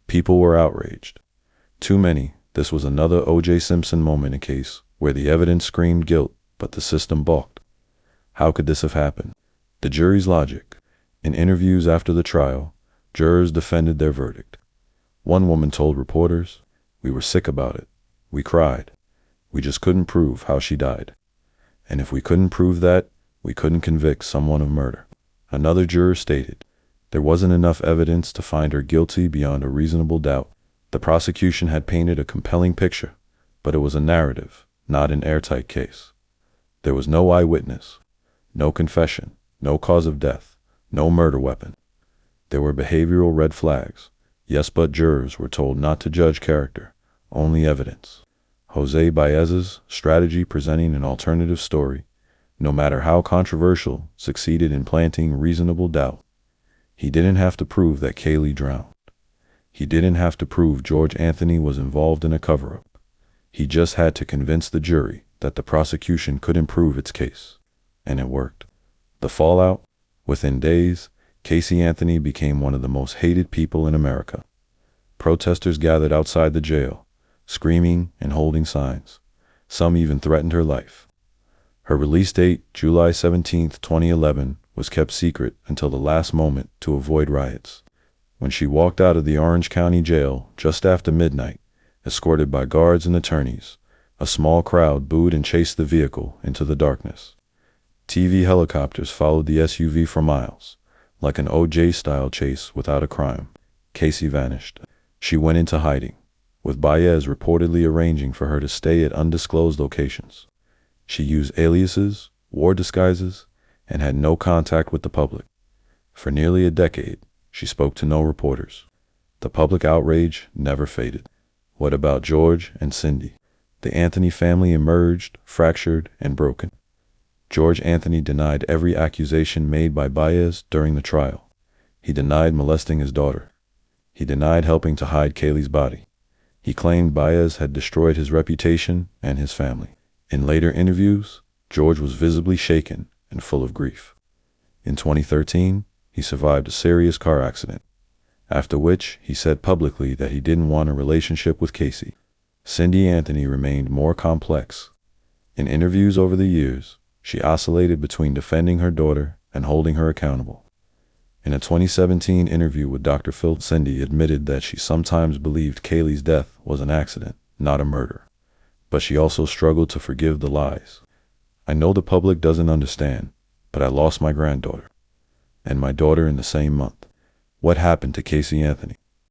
People were outraged. Too many. This was another O.J. Simpson moment, a case where the evidence screamed guilt, but the system balked. How could this have happened? The jury's logic. In interviews after the trial, jurors defended their verdict. One woman told reporters, "We were sick about it. We cried. We just couldn't prove how she died. And if we couldn't prove that, we couldn't convict someone of murder." Another juror stated, "There wasn't enough evidence to find her guilty beyond a reasonable doubt." The prosecution had painted a compelling picture, but it was a narrative, not an airtight case. There was no eyewitness, no confession, no cause of death, no murder weapon. There were behavioral red flags. Yes, but jurors were told not to judge character, only evidence. Jose Baez's strategy, presenting an alternative story, no matter how controversial, succeeded in planting reasonable doubt. He didn't have to prove that Caylee drowned. He didn't have to prove George Anthony was involved in a cover-up. He just had to convince the jury that the prosecution could improve its case. And it worked. The fallout? Within days, Casey Anthony became one of the most hated people in America. Protesters gathered outside the jail, screaming and holding signs. Some even threatened her life. Her release date, July 17, 2011, was kept secret until the last moment to avoid riots. When she walked out of the Orange County Jail just after midnight, escorted by guards and attorneys, a small crowd booed and chased the vehicle into the darkness. TV helicopters followed the SUV for miles, like an O.J.-style chase without a crime. Casey vanished. She went into hiding, with Baez reportedly arranging for her to stay at undisclosed locations. She used aliases, wore disguises, and had no contact with the public. For nearly a decade, she spoke to no reporters. The public outrage never faded. What about George and Cindy? The Anthony family emerged, fractured, and broken. George Anthony denied every accusation made by Baez during the trial. He denied molesting his daughter. He denied helping to hide Caylee's body. He claimed Baez had destroyed his reputation and his family. In later interviews, George was visibly shaken and full of grief. In 2013, he survived a serious car accident, after which he said publicly that he didn't want a relationship with Casey. Cindy Anthony remained more complex. In interviews over the years, she oscillated between defending her daughter and holding her accountable. In a 2017 interview with Dr. Phil, Cindy admitted that she sometimes believed Caylee's death was an accident, not a murder. But she also struggled to forgive the lies. "I know the public doesn't understand, but I lost my granddaughter, and my daughter in the same month. What happened to Casey Anthony?"